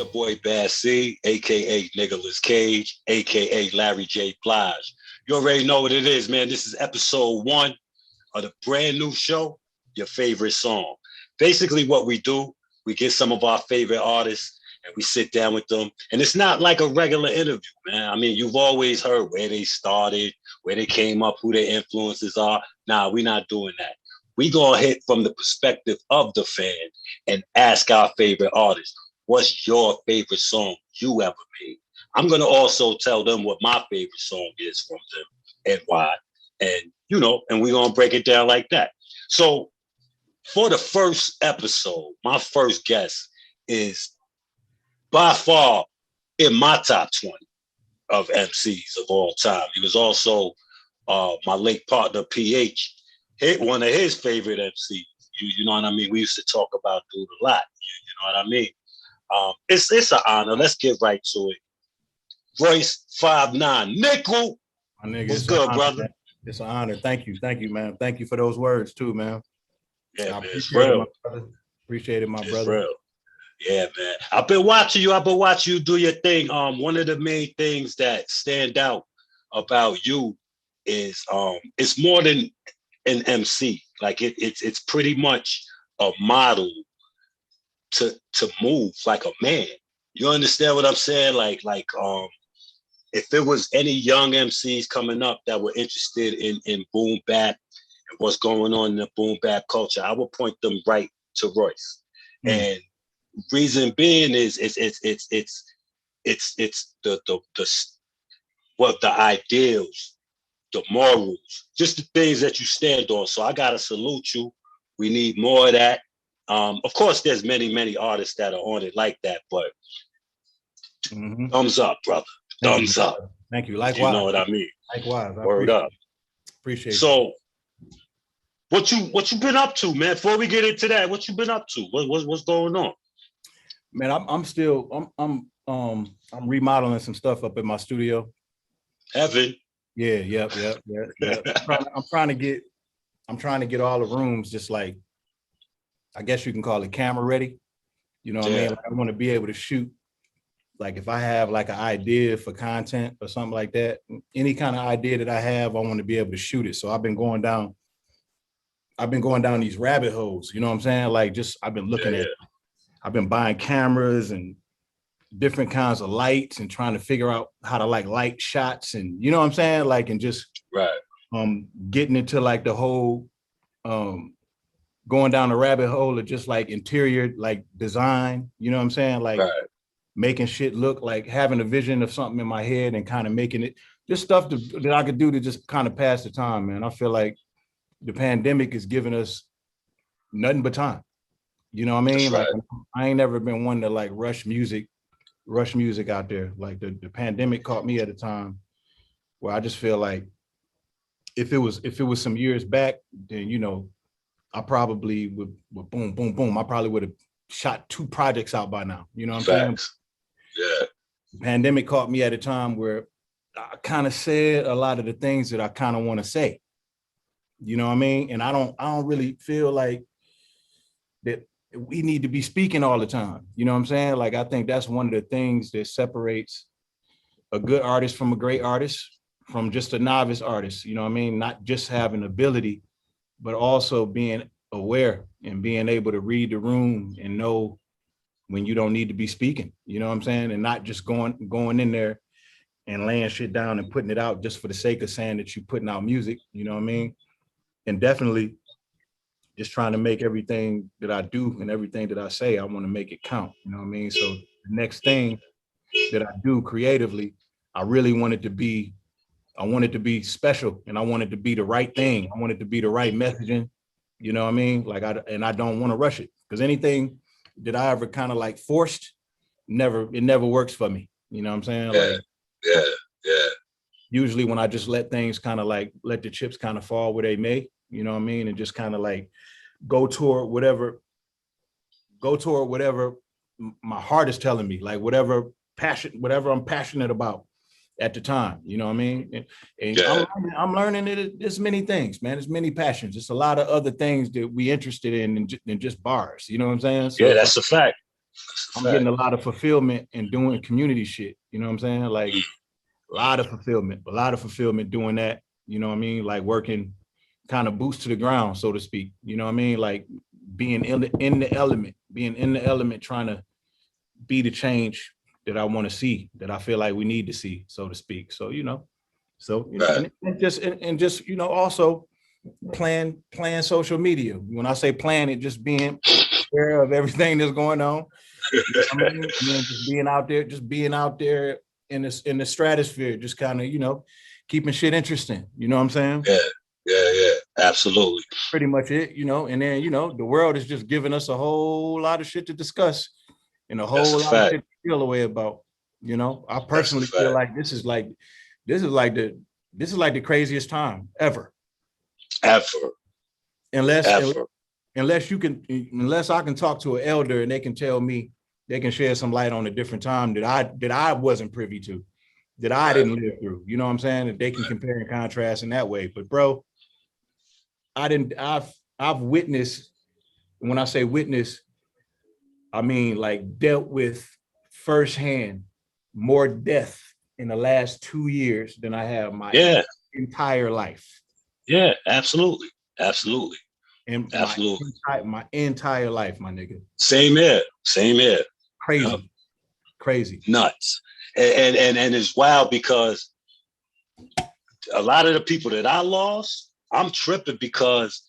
your boy Bad C, aka Nicholas Cage, aka Larry J. Blige. You already know what it is, man. This is episode 1 of the brand new show, Your Favorite Song. Basically, what we do, we get some of our favorite artists and we sit down with them. And it's not like a regular interview, man. I mean, you've always heard where they started, where they came up, who their influences are. Nah, we're not doing that. We gonna hit from the perspective of the fan and ask our favorite artists, what's your favorite song you ever made? I'm gonna also tell them what my favorite song is from them and why. And and we're gonna break it down like that. So for the first episode, my first guest is by far in my top 20 of MCs of all time. He was also my late partner, PH, one of his favorite MCs. You know what I mean? We used to talk about Dude a lot. You know what I mean? It's an honor. Let's get right to it. Royce 5'9", Nickel. My nigga, what's good, honor, brother? Man. It's an honor. Thank you, man. Thank you for those words too, man. Yeah, I man, it's real. Appreciate it, my it's brother. Real. Yeah, man. I've been watching you do your thing. One of the main things that stand out about you is it's more than an MC. Like it's pretty much a model to move like a man. You understand what I'm saying? Like if there was any young MCs coming up that were interested in boom bap and what's going on in the boom bap culture, I would point them right to Royce. And reason being is it's the ideals, the morals, just the things that you stand on. So I gotta salute you. We need more of that. Of course, there's many artists that are on it like that, but thumbs up, brother. Thumbs up. Thank you. Likewise. You know what I mean? Likewise. Word up. Appreciate it. So, what you been up to, man? Before we get into that, what you been up to? What's going on? Man, I'm remodeling some stuff up in my studio. Heaven. Yeah. I'm trying to get all the rooms just like, I guess you can call it camera ready. You know what I mean? Like, I want to be able to shoot. Like if I have like an idea for content or something like that, any kind of idea that I have, I want to be able to shoot it. So I've been going down these rabbit holes, you know what I'm saying? Like I've been looking at, I've been buying cameras and different kinds of lights and trying to figure out how to like light shots and you know what I'm saying? Like, and just getting into like the whole, going down the rabbit hole of just like interior, like design, you know what I'm saying? Like making shit look like having a vision of something in my head and kind of making it just stuff that I could do to just kind of pass the time, man. I feel like the pandemic is giving us nothing but time. You know what I mean? Like I ain't never been one to like rush music out there. Like the pandemic caught me at a time where I just feel like if it was some years back, then I probably would boom. I probably would have shot 2 projects out by now. You know what I'm saying? Yeah. The pandemic caught me at a time where I kind of said a lot of the things that I kind of want to say. You know what I mean? And I don't really feel like that we need to be speaking all the time. You know what I'm saying? Like, I think that's one of the things that separates a good artist from a great artist, from just a novice artist. You know what I mean? Not just having ability, but also being aware and being able to read the room and know when you don't need to be speaking, you know what I'm saying? And not just going in there and laying shit down and putting it out just for the sake of saying that you're putting out music, you know what I mean? And definitely just trying to make everything that I do and everything that I say, I want to make it count, you know what I mean? So the next thing that I do creatively, I really want it to be special, and I want it to be the right thing. I want it to be the right messaging, you know what I mean? Like I don't want to rush it, because anything that I ever kind of like forced, it never works for me. You know what I'm saying? Yeah. Usually when I just let things kind of like, let the chips kind of fall where they may, you know what I mean? And just kind of like go toward whatever my heart is telling me, like whatever I'm passionate about at the time, you know what I mean? And I'm learning that there's many things, man. There's many passions. There's a lot of other things that we interested in than just bars, you know what I'm saying? So yeah, that's a fact. I'm getting a lot of fulfillment in doing community shit. You know what I'm saying? Like a lot of fulfillment doing that. You know what I mean? Like working kind of boots to the ground, so to speak. You know what I mean? Like being in the element, trying to be the change that I want to see, that I feel like we need to see, so to speak. So, Right. and just, also playing social media. When I say playing it, just being aware of everything that's going on. I mean, and then just being out there in the stratosphere, just kind of, keeping shit interesting. You know what I'm saying? Yeah, absolutely. Pretty much it, and then, the world is just giving us a whole lot of shit to discuss and a That's whole a lot of fact. shit to feel away about. I That's a personally feel fact. like this is like the craziest time ever. Ever. Unless Ever. unless I can talk to an elder and they can tell me, they can shed some light on a different time that I wasn't privy to, that I didn't live through. You know what I'm saying? That they can compare and contrast in that way. But bro, I've witnessed, when I say witness, I mean like dealt with firsthand more death in the last 2 years than I have my entire life. Yeah, absolutely. Absolutely. And Absolutely. my entire life, my nigga. Same here. Crazy. Crazy. Nuts. And it's wild because a lot of the people that I lost, I'm tripping because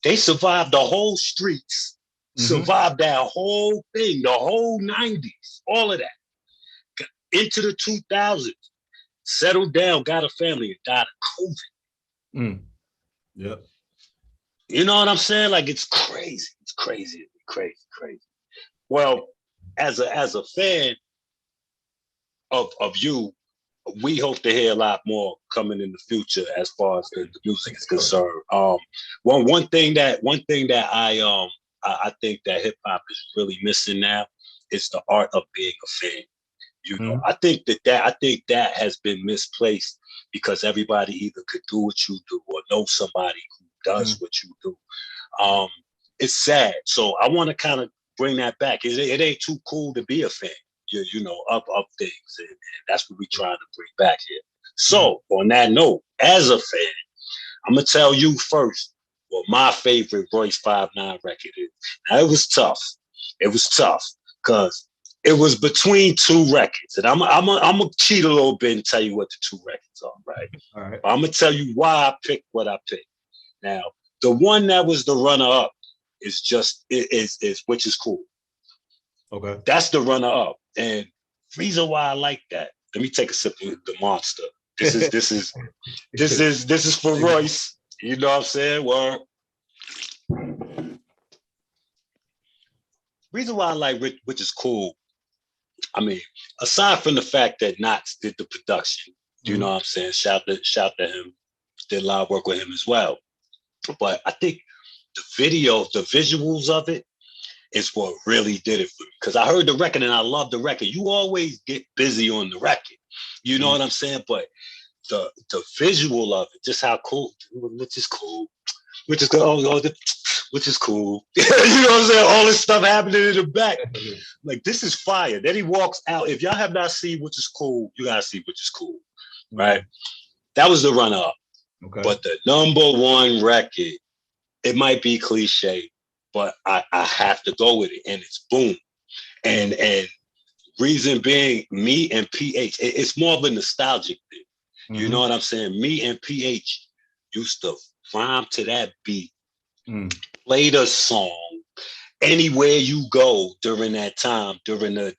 they survived the whole streets, survived that whole thing, the whole 90s, all of that. Got into the 2000s, settled down, got a family, and died of COVID. Yep. You know what I'm saying? Like it's crazy. It's crazy. Crazy. Well, as a fan of you, we hope to hear a lot more coming in the future as far as the music is concerned. One thing that I think that hip hop is really missing now is the art of being a fan. You know, I think that has been misplaced because everybody either could do what you do or know somebody who does what you do. It's sad. So I want to kind of bring that back. It ain't too cool to be a fan. You know, of things, and that's what we're trying to bring back here. So on that note, as a fan, I'm gonna tell you first what my favorite Royce 5'9" record is. Now it was tough. It was tough because it was between two records, and I'm gonna cheat a little bit and tell you what the two records are, right? All right. But I'm gonna tell you why I picked what I picked. Now, the one that was the runner-up is which is cool. Okay. That's the runner-up, and reason why I like that. Let me take a sip of the monster. This is for Royce. You know what I'm saying? Well, reason why I like which is cool. I mean, aside from the fact that Knox did the production, you know what I'm saying? Shout to him. Did a lot of work with him as well. But I think the visuals of it is what really did it for me. Because I heard the record and I love the record. You always get busy on the record. You know what I'm saying? But the visual of it, just how cool, which is cool. Which is cool. Which is cool. You know what I'm saying? All this stuff happening in the back. Like, this is fire. Then he walks out. If y'all have not seen Which is Cool, you gotta see Which is Cool. Right? That was the runner-up. Okay. But the number one record, it might be cliche, but I have to go with it, and it's Boom. And reason being, me and PH, it's more of a nostalgic thing. You know what I'm saying? Me and PH used to rhyme to that beat, play the song anywhere you go during that time, during the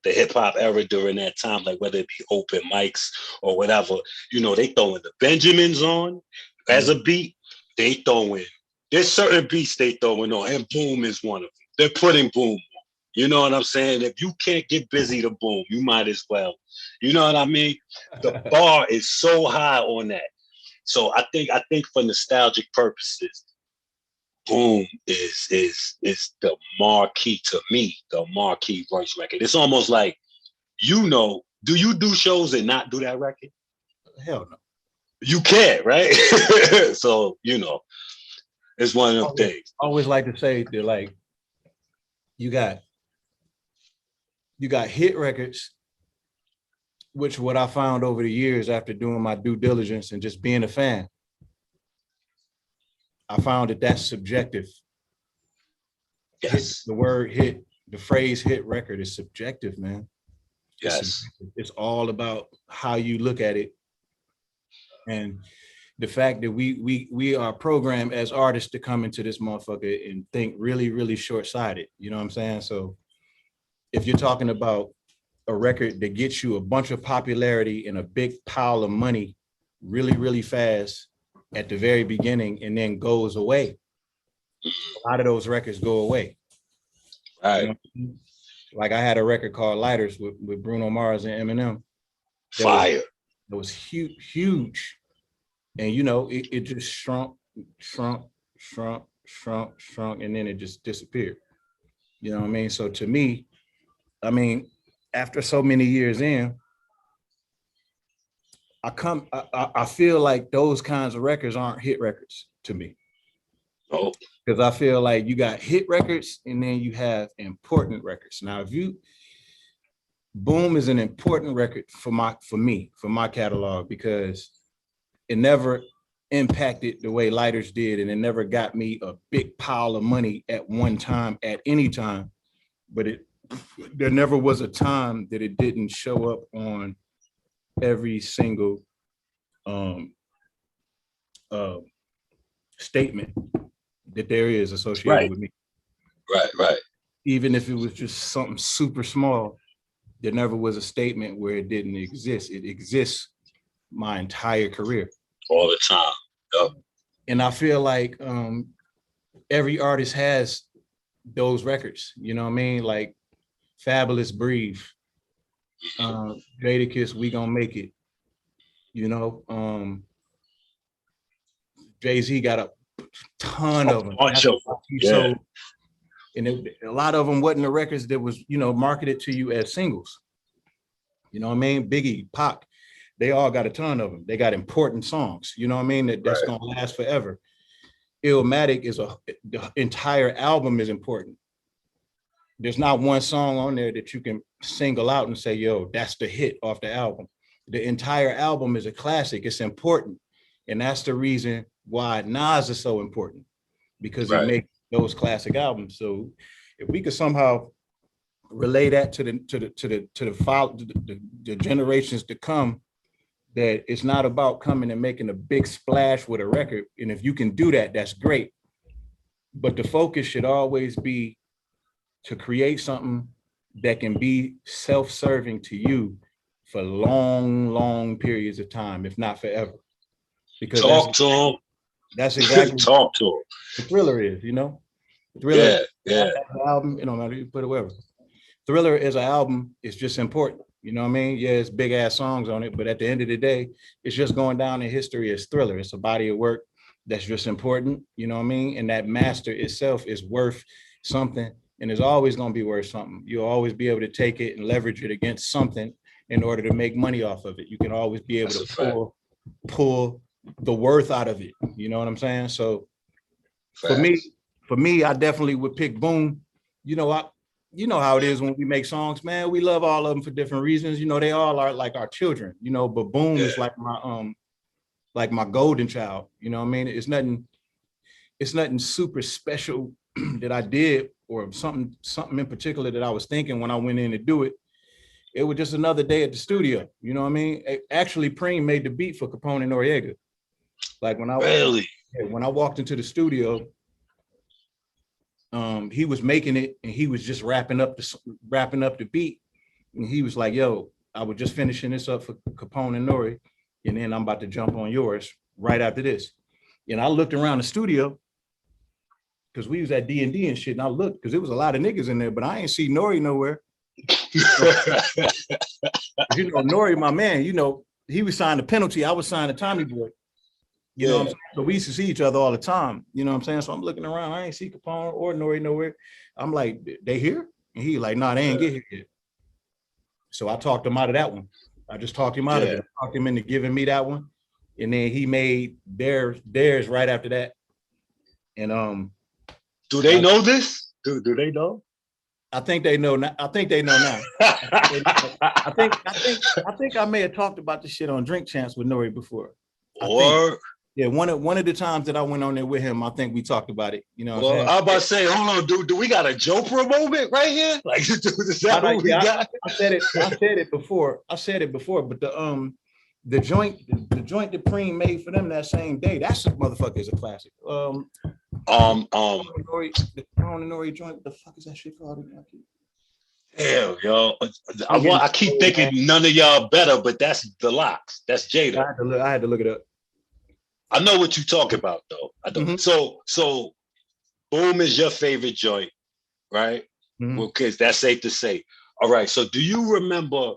hip hop era, during that time, like whether it be open mics or whatever. You know, they throwing the Benjamins on as a beat. They throwing, there's certain beats they throwing on, and Boom is one of them. They're putting Boom on. You know what I'm saying? If you can't get busy to Boom, you might as well. You know what I mean? The bar is so high on that. So I think for nostalgic purposes, Boom is the marquee to me, the marquee Royce record. It's almost like, do you do shows and not do that record? Hell no. You can't, right? So, it's one of them things. I always like to say that, like, you got you got hit records, which what I found over the years after doing my due diligence and just being a fan, I found that that's subjective. Yes. The word hit, the phrase hit record is subjective, man. Yes. It's all about how you look at it. And the fact that we are programmed as artists to come into this motherfucker and think really, really short-sighted. You know what I'm saying? So if you're talking about a record that gets you a bunch of popularity and a big pile of money really, really fast at the very beginning and then goes away, a lot of those records go away. Right. You know? Like I had a record called Lighters with Bruno Mars and Eminem. Fire. It was huge. And you know, it just shrunk, and then it just disappeared. You know what I mean? So to me, I mean, after so many years in, I feel like those kinds of records aren't hit records to me. Oh. Because I feel like you got hit records and then you have important records. Now, Boom is an important record for my catalog, because it never impacted the way Lighters did, and it never got me a big pile of money at one time, at any time. But there never was a time that it didn't show up on every single statement that there is associated with me. Right. Even if it was just something super small, there never was a statement where it didn't exist. It exists my entire career. All the time. Yep. And I feel like every artist has those records, you know what I mean? Like Fabulous Breathe, Jadakiss, We Gonna Make It, you know, Jay-Z got a ton of them. Yeah. And a lot of them wasn't the records that was, you know, marketed to you as singles. You know what I mean? Biggie, Pac, they all got a ton of them. They got important songs, you know what I mean? That's gonna last forever. Illmatic the entire album is important. There's not one song on there that you can single out and say, yo, that's the hit off the album. The entire album is a classic. It's important. And that's the reason why Nas is so important, because he makes those classic albums. So if we could somehow relay that to the generations to come, that it's not about coming and making a big splash with a record. And if you can do that, that's great. But the focus should always be to create something that can be self-serving to you for long periods of time, if not forever. Because that's exactly talk to him. The Thriller is, you know. Thriller, yeah. Album, you know, matter you put it wherever. Thriller as an album is just important. You know what I mean? Yeah, it's big ass songs on it, but at the end of the day, it's just going down in history as Thriller. It's a body of work that's just important. You know what I mean? And that master itself is worth something, and is always going to be worth something. You'll always be able to take it and leverage it against something in order to make money off of it. You can always be able to pull the worth out of it. You know what I'm saying? So for me, I definitely would pick Boom. You know how it is when we make songs, man. We love all of them for different reasons. You know, they all are like our children, you know, but Boom is like my golden child. You know what I mean? It's nothing super special that I did, or something in particular that I was thinking when I went in to do it. It was just another day at the studio. You know what I mean? Actually, Preem made the beat for Capone and Noriega. Like when I walked into the studio, he was making it and he was just wrapping up the beat. And he was like, yo, I was just finishing this up for Capone and Nori, and then I'm about to jump on yours right after this. And I looked around the studio, because we was at D&D and shit, and I looked, because there was a lot of niggas in there, but I ain't see Nori nowhere. You know, Nori, my man, you know, he was signed a Penalty, I was signed a Tommy Boy. You know what I'm saying? So we used to see each other all the time. You know what I'm saying? So I'm looking around, I ain't see Capone or Nori nowhere. I'm like, they here? And he like, nah, they ain't get here yet. So I talked him out of that one. I just talked him out of it. I talked him into giving me that one. And then he made theirs right after that. And do they know this? Do they know? I think they know now. I think they know now. I think I may have talked about this shit on Drink Champs with Nori before. Or yeah, one of the times that I went on there with him, I think we talked about it. You know what I'm well, saying? I'm about to say, hold on, do we got a Jopra moment right here? Like, is that what we got? I said it before. But the joint that Preem made for them that same day, that's a motherfucker is a classic. The Nori joint. What the fuck is that shit called again? Damn, yo. I keep thinking none of y'all better, but that's the locks. That's Jada. I had to look it up. I know what you talk about though. I don't. Mm-hmm. So Boom is your favorite joint, right? Mm-hmm. Well, kids, that's safe to say. All right. So do you remember?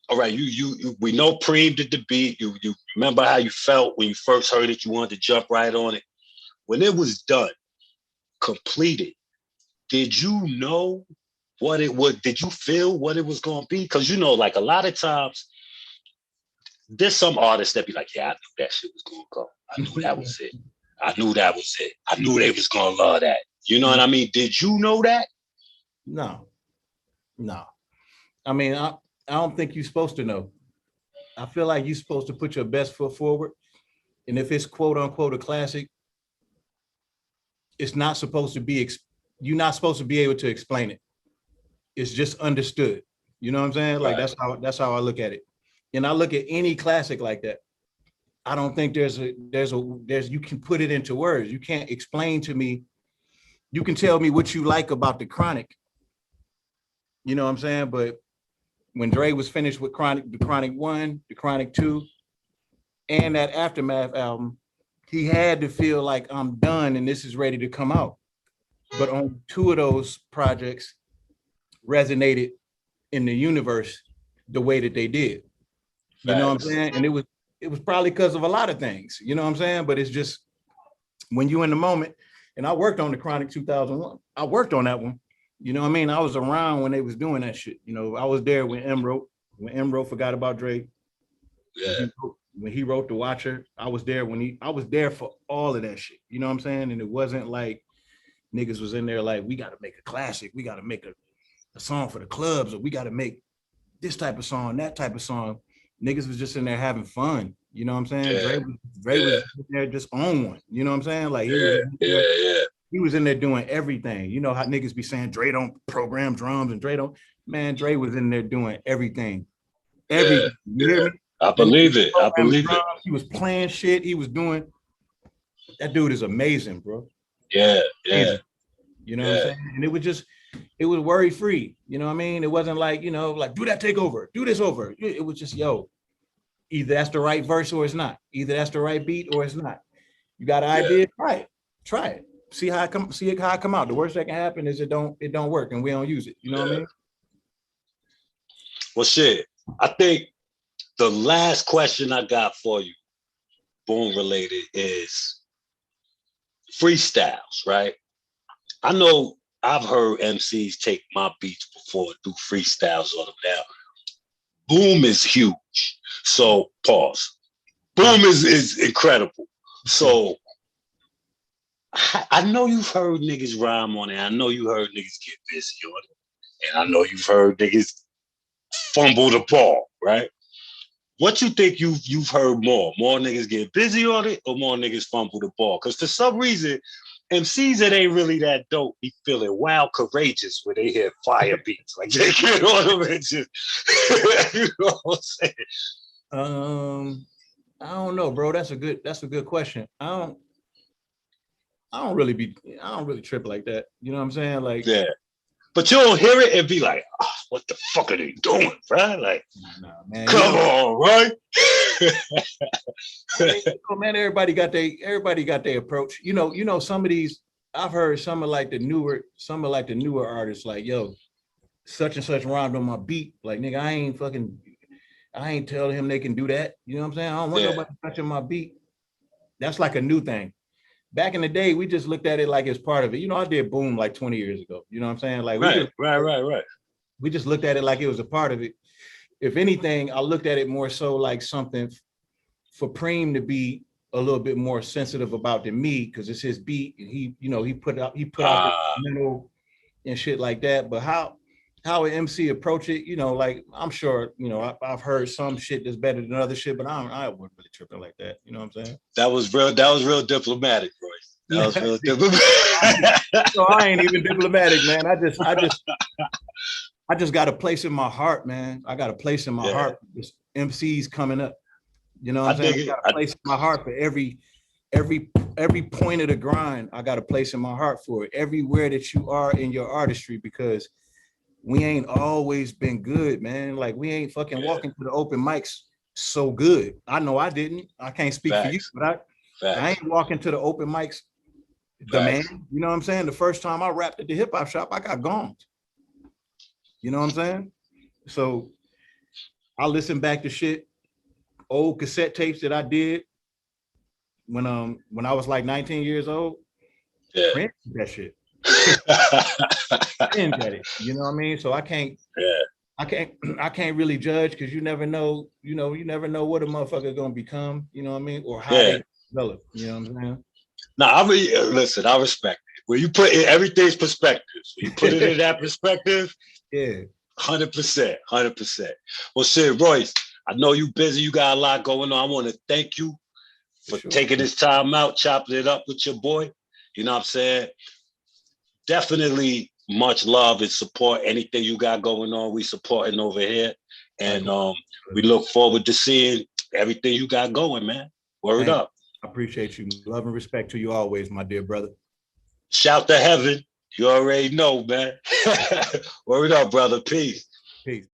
All right, you we know Preem did the beat. You remember how you felt when you first heard it? You wanted to jump right on it. When it was done, completed, did you know what it was? Did you feel what it was going to be? Because you know, like a lot of times, there's some artists that be like, yeah, I knew that shit was going to go. I knew that was it. I knew that was it. I knew they was going to love that. You know what I mean? Did you know that? No. I mean, I don't think you're supposed to know. I feel like you're supposed to put your best foot forward. And if it's quote unquote a classic, it's not supposed to be, you're not supposed to be able to explain it. It's just understood. You know what I'm saying? Like that's how I look at it. And I look at any classic like that. I don't think there's you can put it into words. You can't explain to me. You can tell me what you like about the Chronic. You know what I'm saying? But when Dre was finished with the Chronic 1, the Chronic 2, and that Aftermath album, he had to feel like I'm done and this is ready to come out. But on 2 of those projects resonated in the universe the way that they did. You know what I'm saying? And it was probably because of a lot of things, you know what I'm saying? But it's just when you in the moment, and I worked on the Chronic 2001. I worked on that one. You know what I mean? I was around when they was doing that shit. You know, I was there when M wrote Forgot About Drake. Yeah. When he wrote The Watcher, I was there I was there for all of that shit. You know what I'm saying? And it wasn't like niggas was in there like, we got to make a classic. We got to make a song for the clubs, or we got to make this type of song, that type of song. Niggas was just in there having fun. You know what I'm saying? Yeah. Dre was in there just on one. You know what I'm saying? Like he was in there doing everything. You know how niggas be saying Dre don't program drums and Dre don't. Man, Dre was in there doing everything. Everything. You hear me? I believe it. I believe it. He was playing shit. He was doing. That dude is amazing, bro. Yeah. You know what I'm saying? And it was worry free. You know what I mean? It wasn't like, you know, like do that take over, do this over. It was just, yo, either that's the right verse or it's not. Either that's the right beat or it's not. You got an idea? Try it. See how it come out. The worst that can happen is it don't work and we don't use it. You know what I mean? Well, shit. I think the last question I got for you, Boom related, is freestyles, right? I know I've heard MCs take my beats before and do freestyles on them now. Boom is huge. So pause. Boom is incredible. So I know you've heard niggas rhyme on it. I know you heard niggas get busy on it. And I know you've heard niggas fumble the ball, right? What you think you've heard more? More niggas get busy on it or more niggas fumble the ball? Because for some reason, MCs that ain't really that dope be feeling wild courageous when they hear fire beats. Like they get on them and just, you know what I'm saying? I don't know, bro. That's a good question. I don't really trip like that. You know what I'm saying? Like, yeah. But you don't hear it and be like, oh, what the fuck are they doing, bro? Like, nah, man, come on, right? Man, everybody got their approach. You know, some of these, I've heard some of the newer artists, like, yo, such and such rhymed on my beat. Like, nigga, I ain't telling him they can do that. You know what I'm saying? I don't want nobody touching my beat. That's like a new thing. Back in the day, we just looked at it like it's part of it. You know, I did Boom like 20 years ago. You know what I'm saying? Like, right. We just looked at it like it was a part of it. If anything, I looked at it more so like something for Preem to be a little bit more sensitive about than me, because it's his beat, and he put out the mental and shit like that. But how an MC approach it, like I'm sure, I've heard some shit that's better than other shit, but I wasn't really tripping like that. You know what I'm saying? That was real diplomatic, Royce. That was real diplomatic. So I ain't even diplomatic, man. I just got a place in my heart, man. I got a place in my heart. This MCs coming up. You know what I'm saying? I got a place in my heart for every point of the grind. I got a place in my heart for it. Everywhere that you are in your artistry, because we ain't always been good, man. Like we ain't fucking walking to the open mics so good. I know I didn't. I can't speak for you, but I ain't walking to the open mics. The man, you know what I'm saying? The first time I rapped at the hip hop shop, I got gonged. You know what I'm saying? So I listen back to shit, old cassette tapes that I did when I was like 19 years old. Yeah. Cringe that shit. Cringe at it. You know what I mean? So I can't really judge, because you never know, you never know what a motherfucker gonna become, you know what I mean? Or how they develop, you know what I'm saying? Now, listen, I respect it. When you put everything's perspectives, when you put it in that perspective, 100%. Well, shit, Royce, I know you busy. You got a lot going on. I want to thank you for taking this time out, chopping it up with your boy. You know what I'm saying? Definitely much love and support. Anything you got going on, we supporting over here. And we look forward to seeing everything you got going, man. Word up. I appreciate you. Love and respect to you always, my dear brother. Shout to heaven. You already know, man. Word up, brother. Peace. Peace.